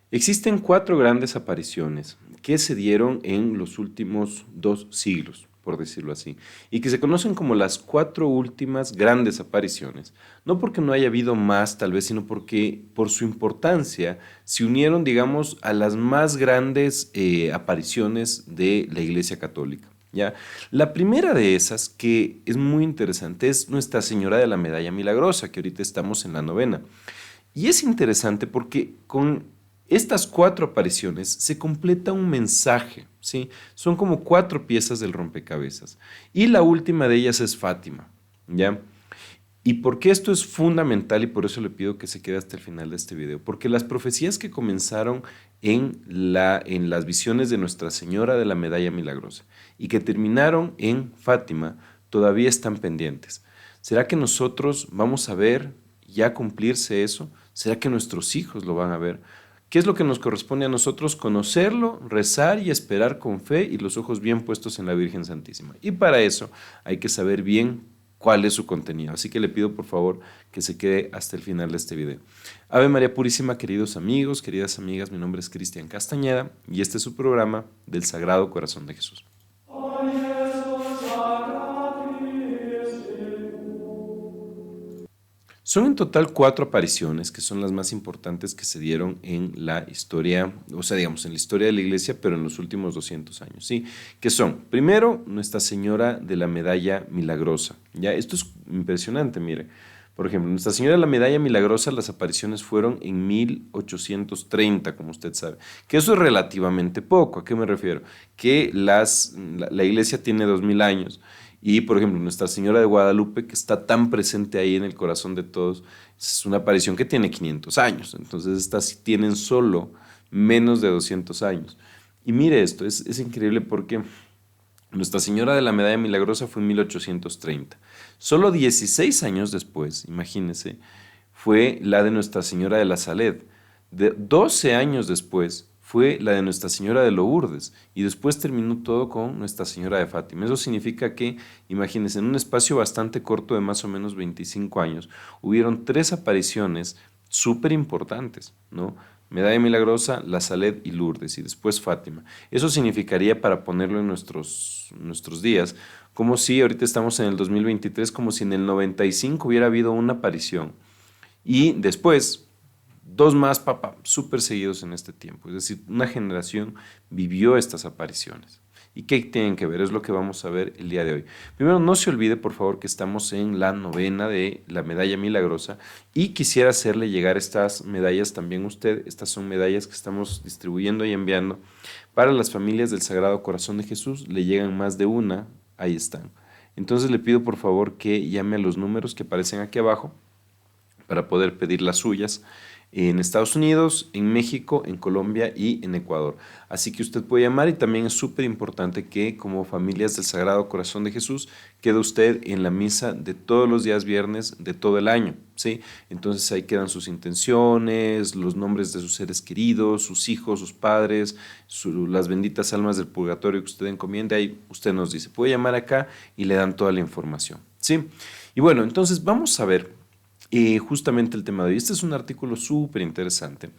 Existen cuatro grandes apariciones que se dieron en los últimos 2 siglos, por decirlo así, y que se conocen como las cuatro últimas grandes apariciones. No porque no haya habido más, tal vez, sino porque por su importancia se unieron, digamos, a las más grandes apariciones de la Iglesia Católica. ¿Ya? La primera de esas, que es muy interesante, es Nuestra Señora de la Medalla Milagrosa, que ahorita estamos en la novena. Y es interesante porque con estas cuatro apariciones se completa un mensaje, ¿sí? Son como cuatro piezas del rompecabezas. Y la última de ellas es Fátima, ¿ya? ¿Y por qué esto es fundamental? Y por eso le pido que se quede hasta el final de este video. Porque las profecías que comenzaron en las visiones de Nuestra Señora de la Medalla Milagrosa y que terminaron en Fátima todavía están pendientes. ¿Será que nosotros vamos a ver ya cumplirse eso? ¿Será que nuestros hijos lo van a ver? ¿Qué es lo que nos corresponde a nosotros? Conocerlo, rezar y esperar con fe y los ojos bien puestos en la Virgen Santísima. Y para eso hay que saber bien cuál es su contenido. Así que le pido por favor que se quede hasta el final de este video. Ave María Purísima, queridos amigos, queridas amigas, mi nombre es Cristian Castañeda y este es su programa del Sagrado Corazón de Jesús. Son en total cuatro apariciones que son las más importantes que se dieron en la historia, o sea, digamos, en la historia de la iglesia, pero en los últimos 200 años, ¿sí? Que son, primero, Nuestra Señora de la Medalla Milagrosa, ¿ya? Esto es impresionante, mire. Por ejemplo, Nuestra Señora de la Medalla Milagrosa, las apariciones fueron en 1830, como usted sabe, que eso es relativamente poco. ¿A qué me refiero? Que la iglesia tiene 2000 años. Y, por ejemplo, Nuestra Señora de Guadalupe, que está tan presente ahí en el corazón de todos, es una aparición que tiene 500 años. Entonces, estas sí tienen solo menos de 200 años. Y mire esto, es increíble porque Nuestra Señora de la Medalla Milagrosa fue en 1830. Solo 16 años después, imagínense, fue la de Nuestra Señora de la Saled. 12 años después fue la de Nuestra Señora de Lourdes y después terminó todo con Nuestra Señora de Fátima. Eso significa que, imagínense, en un espacio bastante corto de más o menos 25 años, hubieron tres apariciones súper importantes, ¿no? Medalla Milagrosa, La Saled y Lourdes, y después Fátima. Eso significaría, para ponerlo en nuestros días, como si ahorita estamos en el 2023, como si en el 95 hubiera habido una aparición. Y después, dos más, papá, súper seguidos en este tiempo. Es decir, una generación vivió estas apariciones. ¿Y qué tienen que ver? Es lo que vamos a ver el día de hoy. Primero, no se olvide, por favor, que estamos en la novena de la Medalla Milagrosa y quisiera hacerle llegar estas medallas también a usted. Estas son medallas que estamos distribuyendo y enviando para las familias del Sagrado Corazón de Jesús. Le llegan más de una, ahí están. Entonces le pido, por favor, que llame a los números que aparecen aquí abajo para poder pedir las suyas en Estados Unidos, en México, en Colombia y en Ecuador. Así que usted puede llamar y también es súper importante que como familias del Sagrado Corazón de Jesús quede usted en la misa de todos los días viernes de todo el año, ¿sí? Entonces ahí quedan sus intenciones, los nombres de sus seres queridos, sus hijos, sus padres, las benditas almas del purgatorio que usted encomiende. Ahí usted nos dice, puede llamar acá y le dan toda la información, ¿sí? Y bueno, entonces vamos a ver justamente el tema de hoy. Este es un artículo súper interesante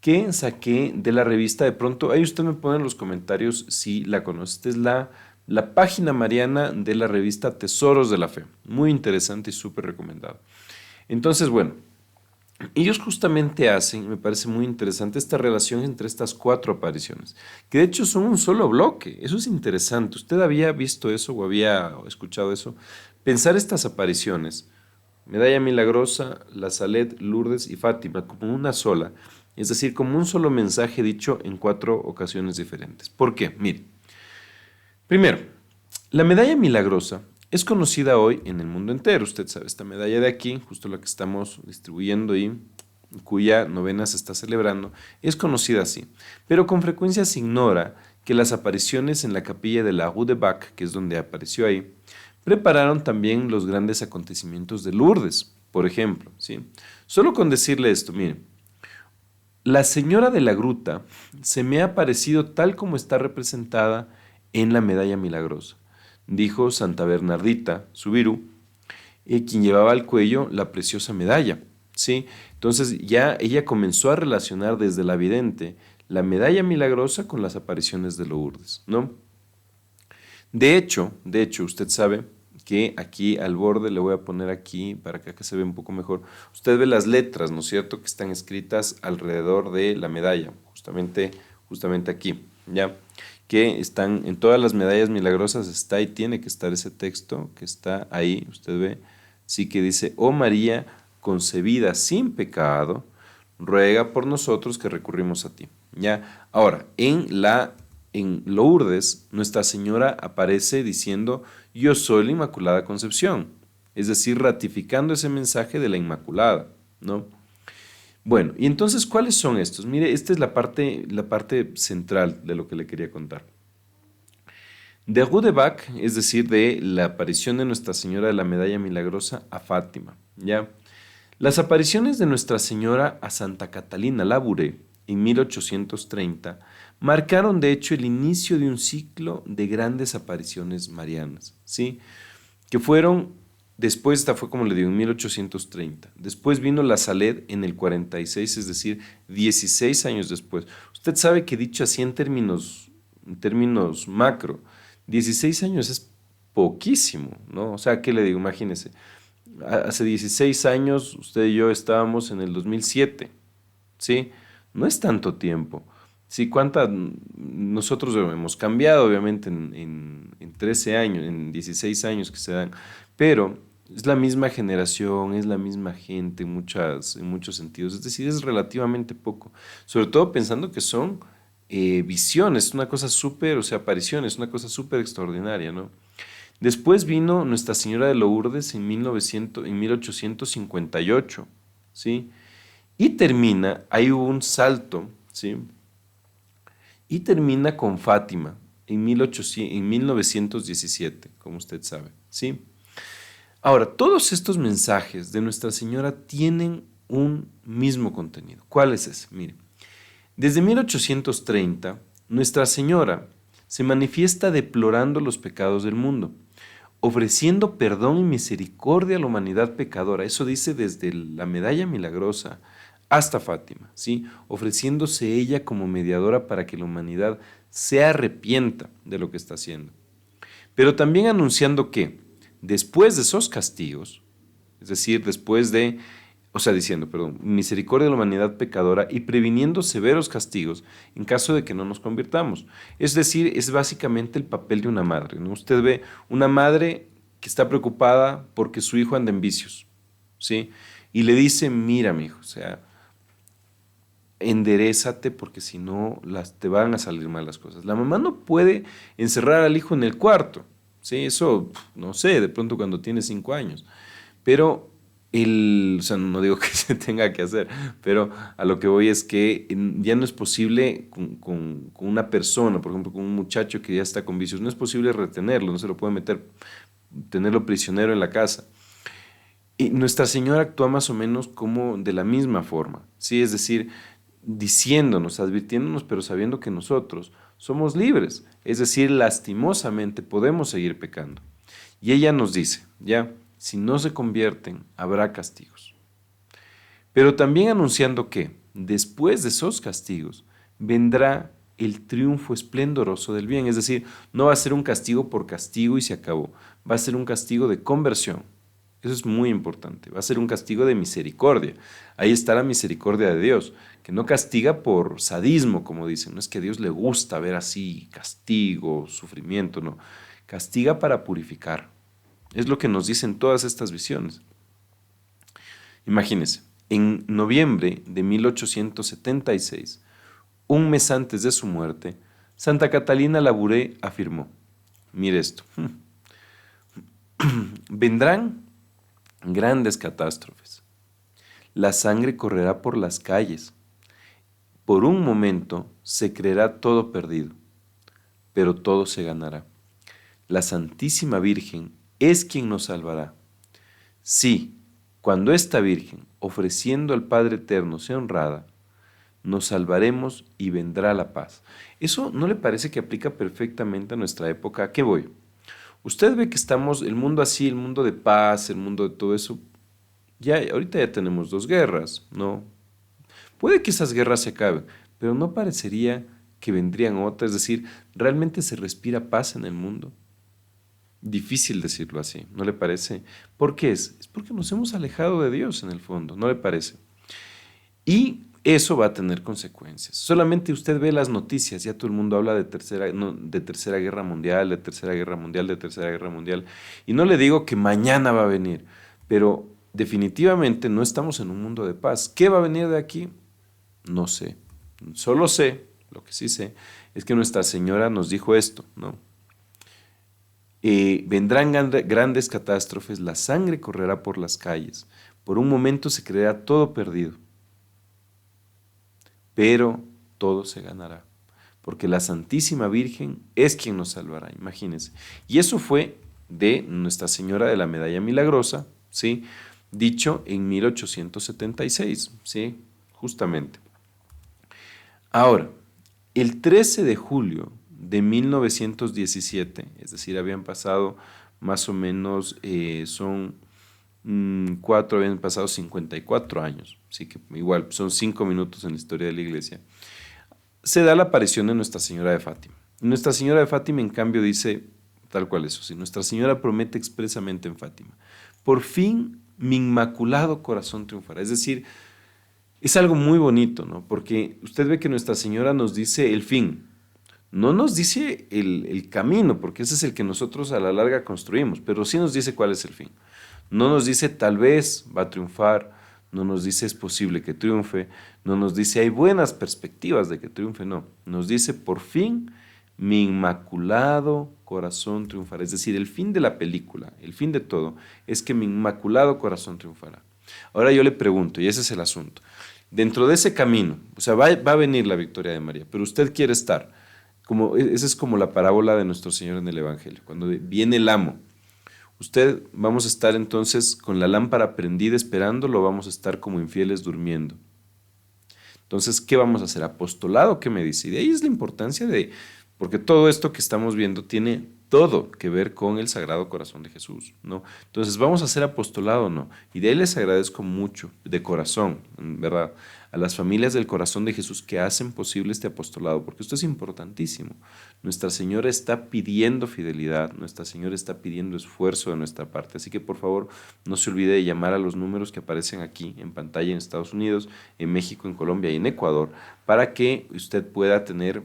que saqué de la revista. De pronto, ahí usted me pone en los comentarios si la conoce. Esta es la página mariana de la revista Tesoros de la Fe. Muy interesante y súper recomendado. Entonces, bueno, ellos justamente hacen, me parece muy interesante, esta relación entre estas cuatro apariciones, que de hecho son un solo bloque. Eso es interesante. ¿Usted había visto eso o había escuchado eso? Pensar estas apariciones, Medalla Milagrosa, La Saled, Lourdes y Fátima, como una sola, es decir, como un solo mensaje dicho en cuatro ocasiones diferentes. ¿Por qué? Mire, primero, la Medalla Milagrosa es conocida hoy en el mundo entero. Usted sabe, esta medalla de aquí, justo la que estamos distribuyendo y cuya novena se está celebrando, es conocida así, pero con frecuencia se ignora que las apariciones en la capilla de la Rue de Bac, que es donde apareció ahí, prepararon también los grandes acontecimientos de Lourdes, por ejemplo, ¿sí? Solo con decirle esto, miren, la señora de la gruta se me ha parecido tal como está representada en la medalla milagrosa, dijo Santa Bernardita, Subiru, quien llevaba al cuello la preciosa medalla, ¿sí? Entonces ya ella comenzó a relacionar desde la vidente la medalla milagrosa con las apariciones de Lourdes, ¿no? De hecho, usted sabe que aquí al borde le voy a poner aquí para que acá se vea un poco mejor. Usted ve las letras, ¿no es cierto?, que están escritas alrededor de la medalla, justamente aquí, ¿ya? Que están en todas las medallas milagrosas, está y tiene que estar ese texto que está ahí, usted ve, sí, que dice: oh María concebida sin pecado, ruega por nosotros que recurrimos a ti. ¿Ya? Ahora, en Lourdes, Nuestra Señora aparece diciendo: yo soy la Inmaculada Concepción, es decir, ratificando ese mensaje de la Inmaculada, ¿no? Bueno, y entonces, ¿cuáles son estos? Mire, esta es la parte central de lo que le quería contar. De Rudeback, es decir, de la aparición de Nuestra Señora de la Medalla Milagrosa a Fátima, ¿ya? Las apariciones de Nuestra Señora a Santa Catalina Labouré en 1830 marcaron de hecho el inicio de un ciclo de grandes apariciones marianas, ¿sí? Que fueron, después, esta fue como le digo, en 1830. Después vino la Saled en el 46, es decir, 16 años después. Usted sabe que dicho así en términos macro, 16 años es poquísimo, ¿no? O sea, ¿qué le digo? Imagínese. Hace 16 años usted y yo estábamos en el 2007, ¿sí? No es tanto tiempo. Sí, nosotros hemos cambiado obviamente en 13 años, en 16 años que se dan, pero es la misma generación, es la misma gente en muchos sentidos, es decir, es relativamente poco, sobre todo pensando que son visiones, una cosa súper, o sea, apariciones, una cosa súper extraordinaria, ¿no? Después vino Nuestra Señora de Lourdes en 1858, ¿sí? Y termina, ahí hubo un salto, ¿sí? Y termina con Fátima en 1917, como usted sabe, ¿sí? Ahora, todos estos mensajes de Nuestra Señora tienen un mismo contenido. ¿Cuál es ese? Mire, desde 1830, Nuestra Señora se manifiesta deplorando los pecados del mundo, ofreciendo perdón y misericordia a la humanidad pecadora. Eso dice desde la medalla milagrosa hasta Fátima, ¿sí? Ofreciéndose ella como mediadora para que la humanidad se arrepienta de lo que está haciendo. Pero también anunciando que después de esos castigos, es decir, diciendo, perdón, misericordia de la humanidad pecadora y previniendo severos castigos en caso de que no nos convirtamos. Es decir, es básicamente el papel de una madre, ¿no? Usted ve una madre que está preocupada porque su hijo anda en vicios, ¿sí? Y le dice: mira, mi hijo, o sea, enderézate porque si no te van a salir mal las cosas. La mamá no puede encerrar al hijo en el cuarto, ¿sí? Eso, no sé, de pronto cuando tiene 5 años, pero o sea, no digo que se tenga que hacer, pero a lo que voy es que ya no es posible con una persona, por ejemplo, con un muchacho que ya está con vicios, no es posible retenerlo, no se lo puede tenerlo prisionero en la casa. Y Nuestra Señora actúa más o menos como de la misma forma, ¿sí? Es decir, diciéndonos, advirtiéndonos, pero sabiendo que nosotros somos libres, es decir, lastimosamente podemos seguir pecando. Y ella nos dice, ya, si no se convierten, habrá castigos. Pero también anunciando que después de esos castigos vendrá el triunfo esplendoroso del bien. Es decir, no va a ser un castigo por castigo y se acabó. Va a ser un castigo de conversión. Eso es muy importante. Va a ser un castigo de misericordia. Ahí está la misericordia de Dios, que no castiga por sadismo, como dicen. No es que a Dios le gusta ver así castigo, sufrimiento, no. Castiga para purificar. Es lo que nos dicen todas estas visiones. Imagínense, en noviembre de 1876, un mes antes de su muerte, Santa Catalina Labouré afirmó: mire esto, vendrán grandes catástrofes. La sangre correrá por las calles. Por un momento se creerá todo perdido, pero todo se ganará. La Santísima Virgen es quien nos salvará. Sí, cuando esta Virgen, ofreciendo al Padre Eterno, sea honrada, nos salvaremos y vendrá la paz. ¿Eso no le parece que aplica perfectamente a nuestra época? ¿A qué voy? Usted ve que estamos, el mundo así, el mundo de paz, el mundo de todo eso, Ya, ahorita ya tenemos 2 guerras, ¿no? Puede que esas guerras se acaben, pero no parecería que vendrían otras. Es decir, realmente se respira paz en el mundo. Difícil decirlo así, ¿no le parece? ¿Por qué es? Es porque nos hemos alejado de Dios en el fondo, ¿no le parece? Y eso va a tener consecuencias. Solamente usted ve las noticias, ya todo el mundo habla de tercera, no, de tercera guerra mundial, de tercera guerra mundial, de tercera guerra mundial. Y no le digo que mañana va a venir, pero definitivamente no estamos en un mundo de paz. ¿Qué va a venir de aquí? No sé. Solo sé, lo que sí sé, es que Nuestra Señora nos dijo esto, ¿no? Vendrán grandes catástrofes, la sangre correrá por las calles, por un momento se creerá todo perdido, pero todo se ganará, porque la Santísima Virgen es quien nos salvará, imagínense. Y eso fue de Nuestra Señora de la Medalla Milagrosa, ¿sí? Dicho en 1876, ¿sí? Justamente. Ahora, el 13 de julio de 1917, es decir, habían pasado más o menos, habían pasado 54 años, así que igual son 5 minutos en la historia de la iglesia, se da la aparición de Nuestra Señora de Fátima. Nuestra Señora de Fátima, en cambio, dice tal cual eso, sí, Nuestra Señora promete expresamente en Fátima, por fin mi inmaculado corazón triunfará, es decir, es algo muy bonito, ¿no? Porque usted ve que Nuestra Señora nos dice el fin, no nos dice el camino, porque ese es el que nosotros a la larga construimos, pero sí nos dice cuál es el fin. No nos dice tal vez va a triunfar, no nos dice es posible que triunfe, no nos dice hay buenas perspectivas de que triunfe, no. Nos dice por fin mi inmaculado corazón triunfará. Es decir, el fin de la película, el fin de todo, es que mi inmaculado corazón triunfará. Ahora yo le pregunto, y ese es el asunto, dentro de ese camino, o sea, va a venir la victoria de María, pero usted quiere estar, esa es como la parábola de nuestro Señor en el Evangelio, cuando viene el amo. Usted vamos a estar entonces con la lámpara prendida esperándolo, vamos a estar como infieles durmiendo. Entonces, ¿qué vamos a hacer? ¿Apostolado? ¿Qué me dice? Y de ahí es la importancia porque todo esto que estamos viendo tiene todo que ver con el Sagrado Corazón de Jesús, ¿no? Entonces, ¿vamos a hacer apostolado o no? Y de ahí les agradezco mucho, de corazón, en verdad, a las familias del Corazón de Jesús que hacen posible este apostolado, porque esto es importantísimo. Nuestra Señora está pidiendo fidelidad, Nuestra Señora está pidiendo esfuerzo de nuestra parte, así que por favor no se olvide de llamar a los números que aparecen aquí en pantalla en Estados Unidos, en México, en Colombia y en Ecuador, para que usted pueda tener,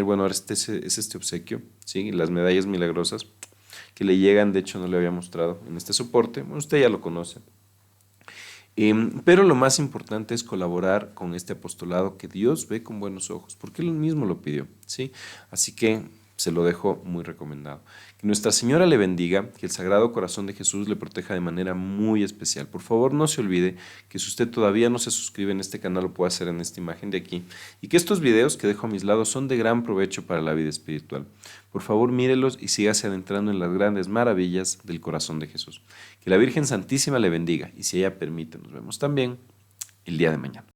bueno, ahora es este obsequio, ¿sí? Las medallas milagrosas que le llegan, de hecho no le había mostrado en este soporte, bueno, usted ya lo conoce. Pero lo más importante es colaborar con este apostolado que Dios ve con buenos ojos, porque Él mismo lo pidió, ¿sí? Así que se lo dejo muy recomendado. Que Nuestra Señora le bendiga, que el Sagrado Corazón de Jesús le proteja de manera muy especial. Por favor, no se olvide que si usted todavía no se suscribe en este canal, lo puede hacer en esta imagen de aquí, y que estos videos que dejo a mis lados son de gran provecho para la vida espiritual. Por favor, mírelos y sígase adentrando en las grandes maravillas del corazón de Jesús. Que la Virgen Santísima le bendiga, y si ella permite, nos vemos también el día de mañana.